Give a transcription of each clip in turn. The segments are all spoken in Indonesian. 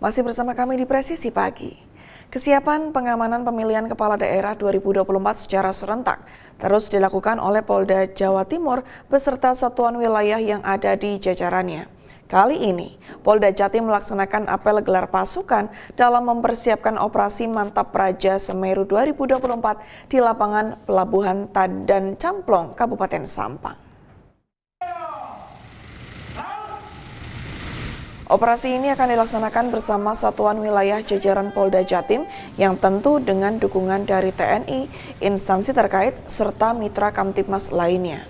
Masih bersama kami di Presisi Pagi. Kesiapan pengamanan pemilihan kepala daerah 2024 secara serentak terus dilakukan oleh Polda Jawa Timur beserta satuan wilayah yang ada di jajarannya. Kali ini, Polda Jatim melaksanakan apel gelar pasukan dalam mempersiapkan operasi Mantap Praja Semeru 2024 di lapangan Pelabuhan Tadan Camplong, Kabupaten Sampang. Operasi ini akan dilaksanakan bersama satuan wilayah jajaran Polda Jatim yang tentu dengan dukungan dari TNI, instansi terkait, serta mitra Kamtibmas lainnya.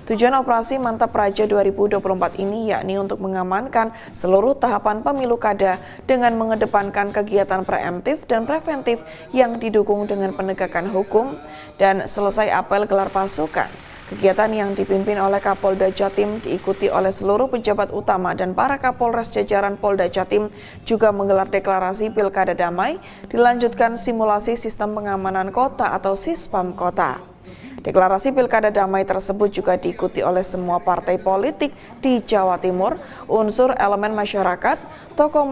Tujuan operasi Mantap Praja 2024 ini yakni untuk mengamankan seluruh tahapan pemilu kada dengan mengedepankan kegiatan preemptif dan preventif yang didukung dengan penegakan hukum dan selesai apel gelar pasukan. Kegiatan yang dipimpin oleh Kapolda Jatim diikuti oleh seluruh pejabat utama dan para Kapolres jajaran Polda Jatim juga menggelar deklarasi Pilkada Damai, dilanjutkan simulasi sistem pengamanan kota atau Sispam Kota. Deklarasi Pilkada Damai tersebut juga diikuti oleh semua partai politik di Jawa Timur, unsur elemen masyarakat, tokoh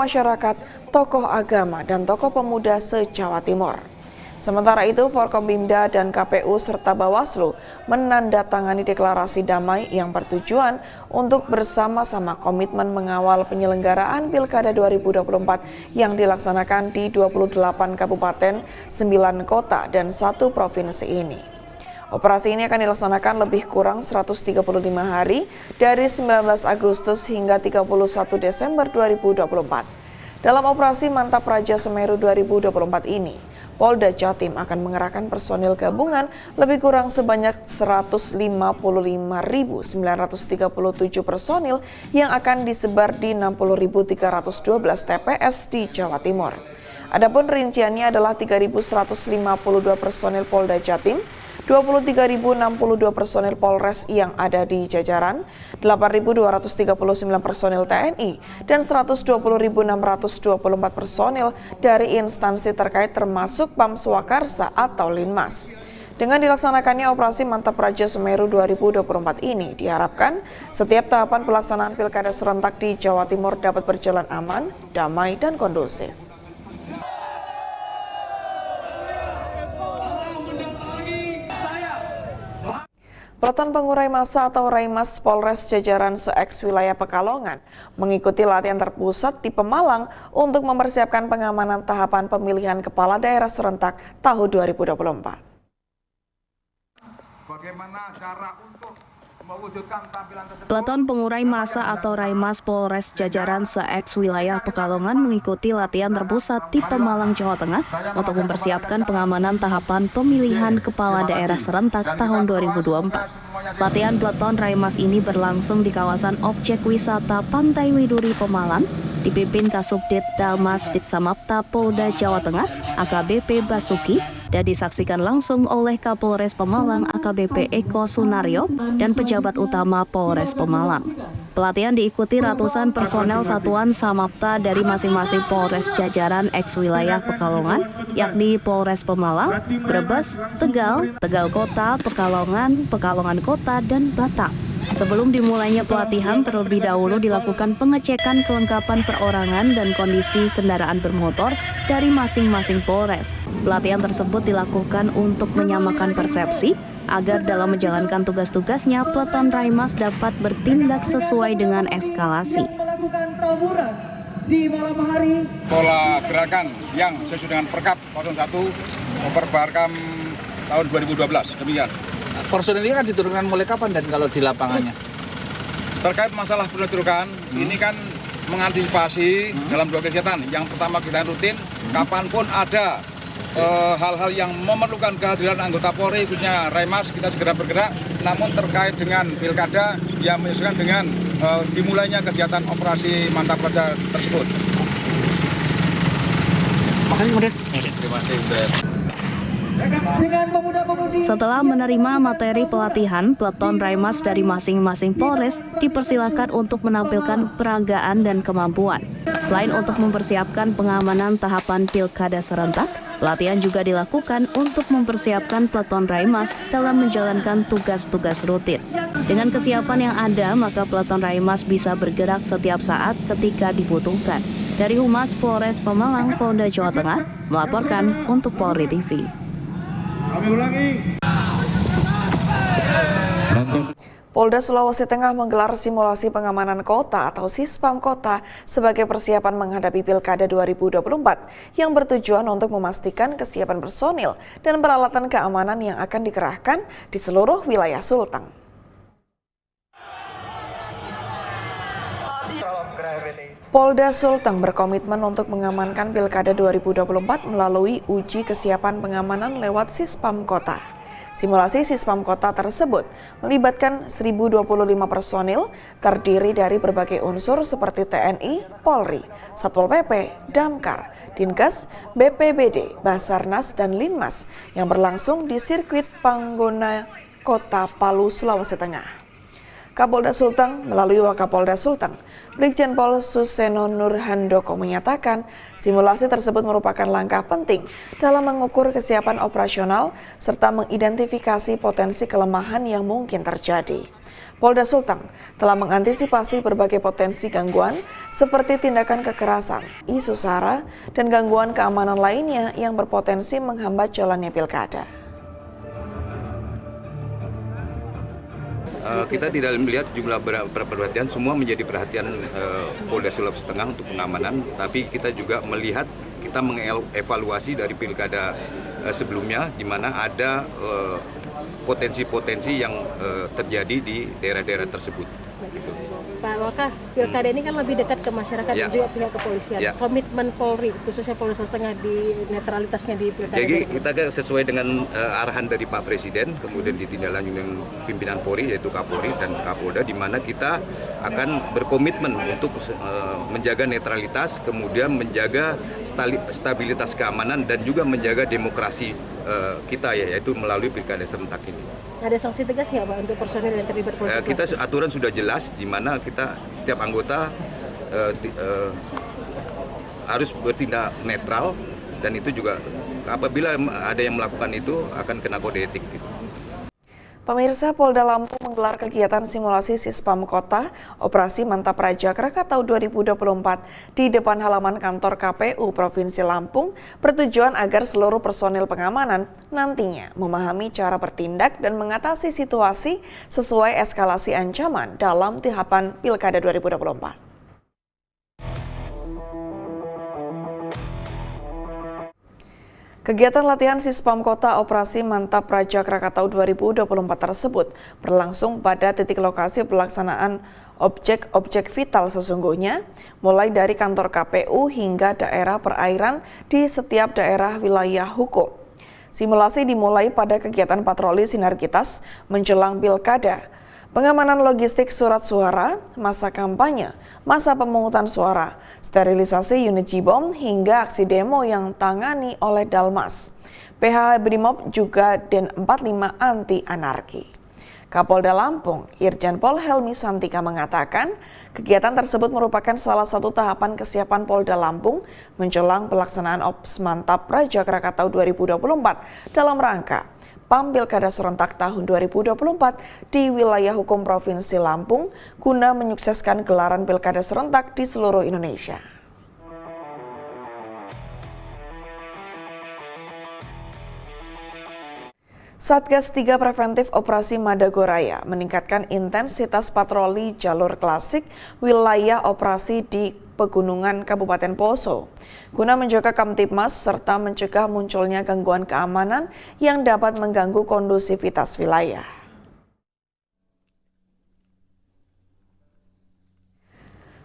agama, dan tokoh pemuda se-Jawa Timur. Sementara itu, Forkompimda dan KPU serta Bawaslu menandatangani deklarasi damai yang bertujuan untuk bersama-sama komitmen mengawal penyelenggaraan Pilkada 2024 yang dilaksanakan di 28 kabupaten, 9 kota, dan 1 provinsi ini. Operasi ini akan dilaksanakan lebih kurang 135 hari dari 19 Agustus hingga 31 Desember 2024. Dalam operasi Mantap Praja Semeru 2024 ini, Polda Jatim akan mengerahkan personil gabungan lebih kurang sebanyak 155.937 personil yang akan disebar di 60.312 TPS di Jawa Timur. Adapun rinciannya adalah 3.152 personil Polda Jatim, 23.062 personil Polres yang ada di jajaran, 8.239 personil TNI, dan 120.624 personil dari instansi terkait termasuk Pam Swakarsa atau Linmas. Dengan dilaksanakannya operasi Mantap Praja Semeru 2024 ini diharapkan setiap tahapan pelaksanaan Pilkada serentak di Jawa Timur dapat berjalan aman, damai, dan kondusif. Peleton Pengurai Massa atau Raimas Polres jajaran se-Eks wilayah Pekalongan mengikuti latihan terpusat di Pemalang untuk mempersiapkan pengamanan tahapan pemilihan kepala daerah serentak tahun 2024. Bagaimana cara untuk mewujudkan tampilan tersebut? Peleton Pengurai Massa atau Raimas Polres jajaran se-Eks wilayah Pekalongan mengikuti latihan terpusat di Pemalang, Jawa Tengah untuk mempersiapkan pengamanan tahapan pemilihan kepala daerah serentak tahun 2024. Latihan peleton Raimas ini berlangsung di kawasan objek wisata Pantai Widuri Pemalang, dipimpin Kasubdit Dalmas Ditsamapta Polda Jawa Tengah, AKBP Basuki, dan disaksikan langsung oleh Kapolres Pemalang AKBP Eko Sunario dan pejabat utama Polres Pemalang. Pelatihan diikuti ratusan personel satuan Samapta dari masing-masing Polres jajaran eks wilayah Pekalongan, yakni Polres Pemalang, Brebes, Tegal, Tegal Kota, Pekalongan, Pekalongan Kota, dan Batak. Sebelum dimulainya pelatihan, terlebih dahulu dilakukan pengecekan kelengkapan perorangan dan kondisi kendaraan bermotor dari masing-masing Polres. Pelatihan tersebut dilakukan untuk menyamakan persepsi agar dalam menjalankan tugas-tugasnya, peleton Raimas dapat bertindak sesuai dengan eskalasi. Melakukan tawuran di malam hari. Pola gerakan yang sesuai dengan Perkap 01 Perbarkam tahun 2012, demikian. Personil ini kan diturunkan mulai kapan dan kalau di lapangannya? Terkait masalah penunjukan, ini kan mengantisipasi dalam 2 kegiatan. Yang pertama kita rutin, kapanpun ada hal-hal yang memerlukan kehadiran anggota Polri, khususnya Raimas, kita segera bergerak. Namun terkait dengan Pilkada yang menyesuaikan dengan dimulainya kegiatan operasi Mantap Praja tersebut. Makasih kemudian. Terima kasih. Setelah menerima materi pelatihan, peleton Raimas dari masing-masing Polres dipersilakan untuk menampilkan peragaan dan kemampuan. Selain untuk mempersiapkan pengamanan tahapan Pilkada serentak, pelatihan juga dilakukan untuk mempersiapkan peleton Raimas dalam menjalankan tugas-tugas rutin. Dengan kesiapan yang ada, maka peleton Raimas bisa bergerak setiap saat ketika dibutuhkan. Dari Humas Polres Pemalang, Polda Jawa Tengah, melaporkan untuk Polri TV. Polda Sulawesi Tengah menggelar simulasi pengamanan kota atau Sispam Kota sebagai persiapan menghadapi Pilkada 2024 yang bertujuan untuk memastikan kesiapan personil dan peralatan keamanan yang akan dikerahkan di seluruh wilayah Sulteng. Polda Sulteng berkomitmen untuk mengamankan Pilkada 2024 melalui uji kesiapan pengamanan lewat Sispam Kota. Simulasi Sispam Kota tersebut melibatkan 1.025 personil terdiri dari berbagai unsur seperti TNI, Polri, Satpol PP, Damkar, Dinkes, BPBD, Basarnas, dan Linmas yang berlangsung di sirkuit Panggona Kota Palu, Sulawesi Tengah. Kapolda Sulteng melalui Wakapolda Sulteng, Brigjen Pol Suseno Nurhandoko menyatakan simulasi tersebut merupakan langkah penting dalam mengukur kesiapan operasional serta mengidentifikasi potensi kelemahan yang mungkin terjadi. Polda Sulteng telah mengantisipasi berbagai potensi gangguan seperti tindakan kekerasan, isu sara, dan gangguan keamanan lainnya yang berpotensi menghambat jalannya pilkada. Kita tidak melihat jumlah perhatian, semua menjadi perhatian Polda Sulawesi Tengah untuk pengamanan, tapi kita juga melihat, kita mengevaluasi dari pilkada sebelumnya, di mana ada potensi-potensi yang terjadi di daerah-daerah tersebut. Gitu. Pak Waka, pilkada ini kan lebih dekat ke masyarakat dan juga pihak kepolisian. Komitmen Polri, khususnya Polda Sulawesi Tengah di netralitasnya di pilkada. Jadi kita sesuai dengan arahan dari Pak Presiden, kemudian ditindaklanjuti dengan pimpinan Polri yaitu Kapolri dan Kapolda, di mana kita akan berkomitmen untuk menjaga netralitas, kemudian menjaga stabilitas keamanan dan juga menjaga demokrasi kita, yaitu melalui pilkada serentak ini. Ada sanksi tegas nggak Pak untuk personil yang terlibat politik? Kita aturan sudah jelas, di mana kita setiap anggota harus bertindak netral, dan itu juga apabila ada yang melakukan itu akan kena kode etik. Gitu. Pemirsa, Polda Lampung menggelar kegiatan simulasi Sispam Kota Operasi Mantap Raja Krakatau 2024 di depan halaman kantor KPU Provinsi Lampung bertujuan agar seluruh personil pengamanan nantinya memahami cara bertindak dan mengatasi situasi sesuai eskalasi ancaman dalam tahapan Pilkada 2024. Kegiatan latihan Sispam Kota Operasi Mantap Raja Krakatau 2024 tersebut berlangsung pada titik lokasi pelaksanaan objek-objek vital sesungguhnya, mulai dari kantor KPU hingga daerah perairan di setiap daerah wilayah hukum. Simulasi dimulai pada kegiatan patroli sinergitas menjelang pilkada, pengamanan logistik surat suara, masa kampanye, masa pemungutan suara, sterilisasi unit Jibom hingga aksi demo yang tangani oleh Dalmas. PH Brimob juga Den 45 anti anarki. Kapolda Lampung, Irjen Pol Helmi Santika mengatakan, kegiatan tersebut merupakan salah satu tahapan kesiapan Polda Lampung menjelang pelaksanaan Ops Mantap Raja Krakatau 2024 dalam rangka PAM Pilkada Serentak tahun 2024 di wilayah hukum Provinsi Lampung guna menyukseskan gelaran Pilkada Serentak di seluruh Indonesia. Satgas 3 Preventif Operasi Madagoraya meningkatkan intensitas patroli jalur klasik wilayah operasi di Pegunungan Kabupaten Poso guna menjaga Kamtibmas serta mencegah munculnya gangguan keamanan yang dapat mengganggu kondusivitas wilayah.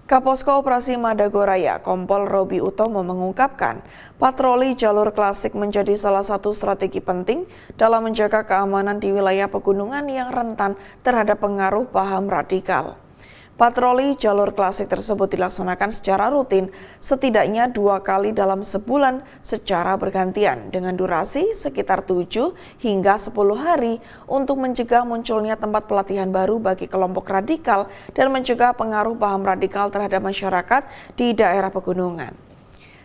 Kaposko Operasi Madagoraya, Kompol Robi Utomo mengungkapkan, patroli jalur klasik menjadi salah satu strategi penting dalam menjaga keamanan di wilayah pegunungan yang rentan terhadap pengaruh paham radikal. Patroli jalur klasik tersebut dilaksanakan secara rutin setidaknya 2 kali dalam sebulan secara bergantian dengan durasi sekitar 7 hingga 10 hari untuk mencegah munculnya tempat pelatihan baru bagi kelompok radikal dan mencegah pengaruh paham radikal terhadap masyarakat di daerah pegunungan.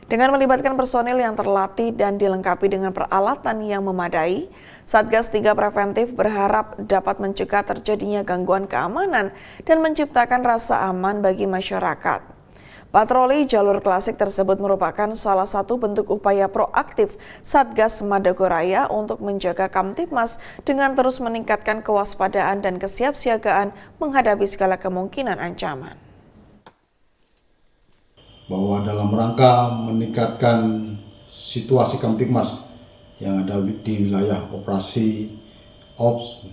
Dengan melibatkan personil yang terlatih dan dilengkapi dengan peralatan yang memadai, Satgas 3 Preventif berharap dapat mencegah terjadinya gangguan keamanan dan menciptakan rasa aman bagi masyarakat. Patroli jalur klasik tersebut merupakan salah satu bentuk upaya proaktif Satgas Madagoraya untuk menjaga Kamtibmas dengan terus meningkatkan kewaspadaan dan kesiapsiagaan menghadapi segala kemungkinan ancaman. Bahwa dalam rangka meningkatkan situasi Kamtibmas yang ada di wilayah operasi Ops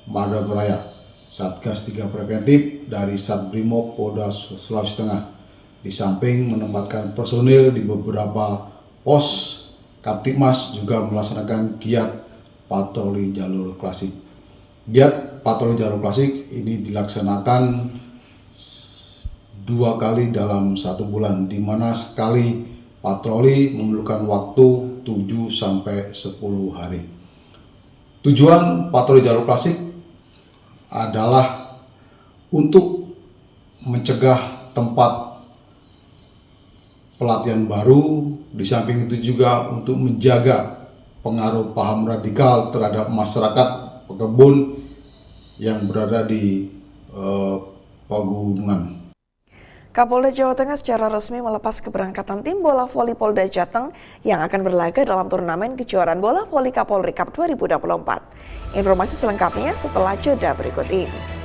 Madagoraya, Satgas 3 Preventif dari Satbrimob Polda Sulawesi Tengah di samping menempatkan personil di beberapa pos Kamtibmas juga melaksanakan giat patroli jalur klasik. Giat patroli jalur klasik ini dilaksanakan 2 kali dalam 1 bulan, di mana sekali patroli memerlukan waktu 7-10 hari. Tujuan patroli jalur klasik adalah untuk mencegah tempat pelatihan baru, di samping itu juga untuk menjaga pengaruh paham radikal terhadap masyarakat pekebun yang berada di pegunungan. Kapolda Jawa Tengah secara resmi melepas keberangkatan tim bola voli Polda Jateng yang akan berlaga dalam turnamen kejuaraan bola voli Kapolri Cup 2024. Informasi selengkapnya setelah jeda berikut ini.